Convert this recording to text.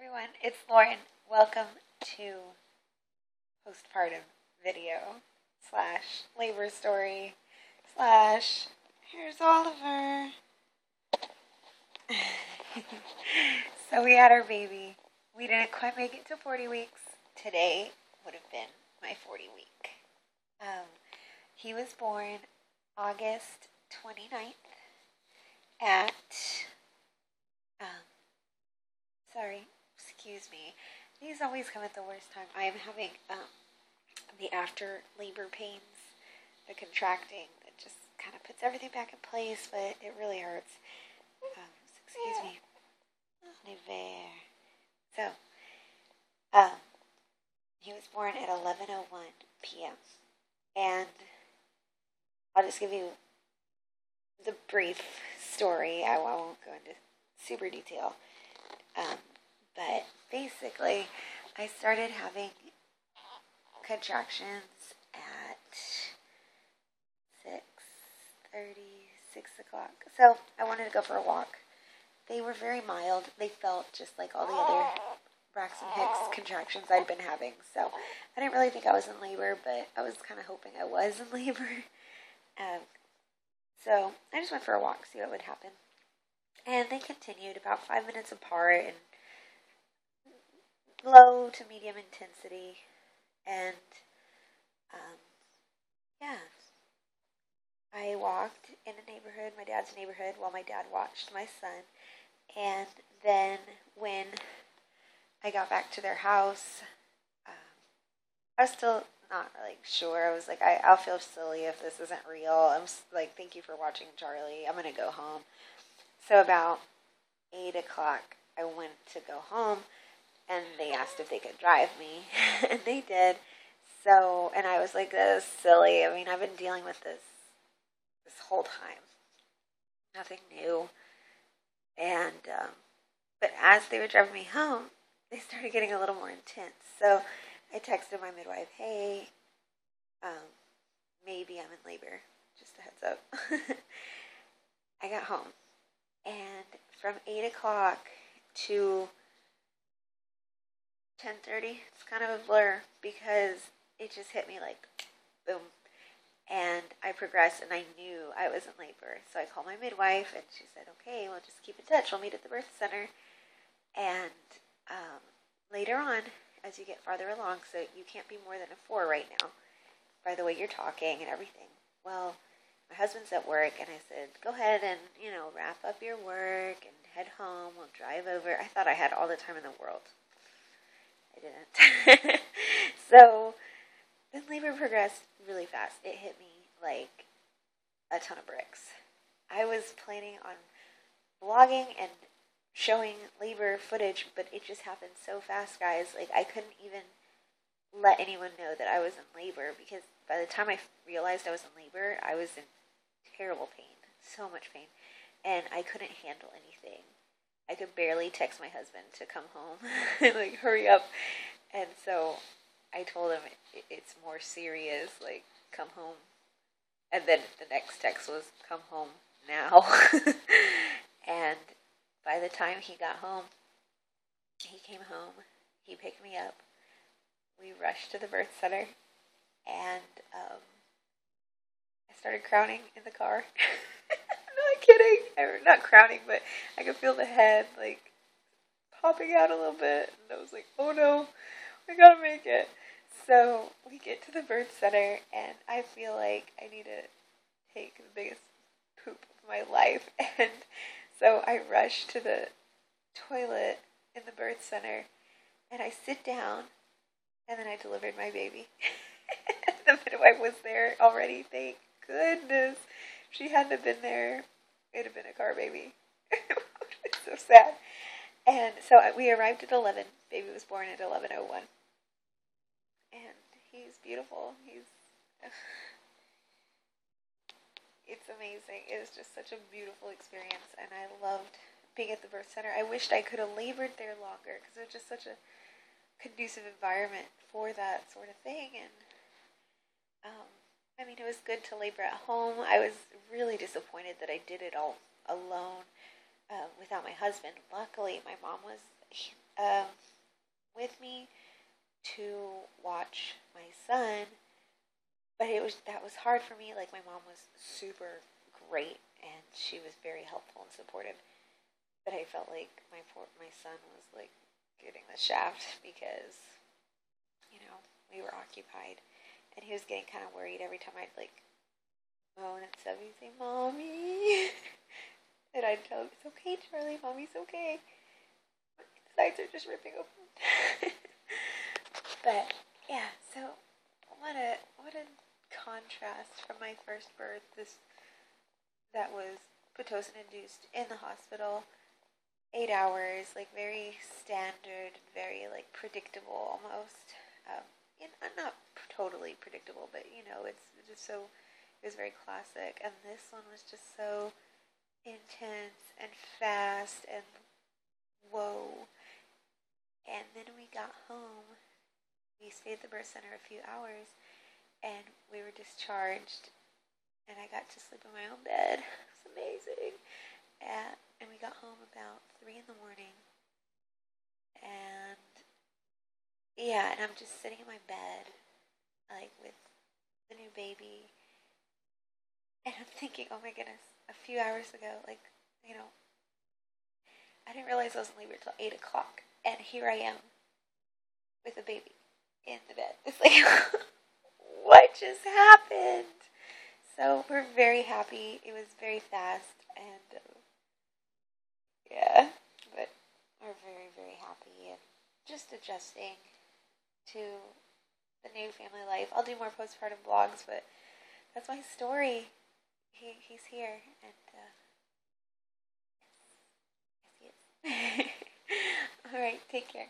everyone, it's Lauren. Welcome to postpartum video slash labor story slash here's Oliver. So we had our baby. We didn't quite make it to 40 weeks. Today would have been my 40 week. He was born August 29th at excuse me. These always come at the worst time. I am having the after labor pains, the contracting that just kind of puts everything back in place, but it really hurts. Excuse me. Oliver. So, he was born at 11:01 p.m. And I'll just give you the brief story. I won't go into super detail. But basically, I started having contractions at 6:30, 6 o'clock. So I wanted to go for a walk. They were very mild. They felt just like all the other Braxton Hicks contractions I'd been having. So I didn't really think I was in labor, but I was kind of hoping I was in labor. So I just went for a walk, see what would happen. And they continued about 5 minutes apart and low to medium intensity. And, I walked in a neighborhood, my dad's neighborhood, while my dad watched my son. And then when I got back to their house, I was still not sure. I was like, I'll feel silly if this isn't real. I'm like, thank you for watching, Charlie. I'm going to go home. So about 8 o'clock, I went to go home, and they asked if they could drive me, and they did. So, and I was like, this is silly. I mean, I've been dealing with this whole time. Nothing new. And, but as they were driving me home, they started getting a little more intense. So I texted my midwife, hey, maybe I'm in labor. Just a heads up. I got home. And from 8 o'clock to 10:30, it's kind of a blur because it just hit me like boom. And I progressed and I knew I was in labor. So I called my midwife and she said, okay, we'll just keep in touch. We'll meet at the birth center. And later on, as you get farther along, so you can't be more than a 4 right now, by the way you're talking and everything. Well, my husband's at work, and I said, go ahead and, wrap up your work and head home. We'll drive over. I thought I had all the time in the world. I didn't. So then labor progressed really fast. It hit me like a ton of bricks. I was planning on vlogging and showing labor footage, but it just happened so fast, guys. Like, I couldn't even let anyone know that I was in labor, because by the time I realized I was in labor, I was in terrible pain, so much pain, and I couldn't handle anything. I could barely text my husband to come home and hurry up. And so I told him it's more serious, come home. And then the next text was, come home now. And by the time he got home, he came home, he picked me up, we rushed to the birth center, and I started crowning in the car. I'm not kidding. Not crowning, but I could feel the head, popping out a little bit. And I was like, oh no, we gotta make it. So we get to the birth center, and I feel like I need to take the biggest poop of my life. And so I rush to the toilet in the birth center, and I sit down, and then I delivered my baby. The midwife was there already, thank goodness. If she hadn't have been there, it'd have been a car baby. It's so sad. And so we arrived at 11. Baby was born at 11:01. And he's beautiful. It's amazing. It was just such a beautiful experience, and I loved being at the birth center. I wished I could have labored there longer, because it was just such a conducive environment for that sort of thing. And it was good to labor at home. I was really disappointed that I did it all alone. without my husband. Luckily, my mom was um, with me to watch my son, but that was hard for me. Like, my mom was super great, and she was very helpful and supportive. But I felt like my son was like getting the shaft because we were occupied, and he was getting kind of worried every time I'd like moan and stuff. He'd say, "Mommy," and I'd tell him, "It's okay, Charlie. Mommy's okay. The sides are just ripping open." But yeah, so what a contrast from my first birth. That was Pitocin induced in the hospital, 8 hours, like very standard, very like predictable almost. Not totally predictable, but it's just so. It was very classic, and this one was just so intense and fast and whoa. And then we got home. We stayed at the birth center a few hours, and we were discharged, and I got to sleep in my own bed. It was amazing. And we got home about 3 in the morning, and yeah, and I'm just sitting in my bed, like with the new baby, and I'm thinking, oh my goodness, a few hours ago, like, I didn't realize I was in labor till 8 o'clock, and here I am with a baby in the bed. It's like, what just happened? So we're very happy. It was very fast, and yeah, but we're very, very happy and just adjusting to the new family life. I'll do more postpartum vlogs, but that's my story. He's here, and yes, he is. All right, take care.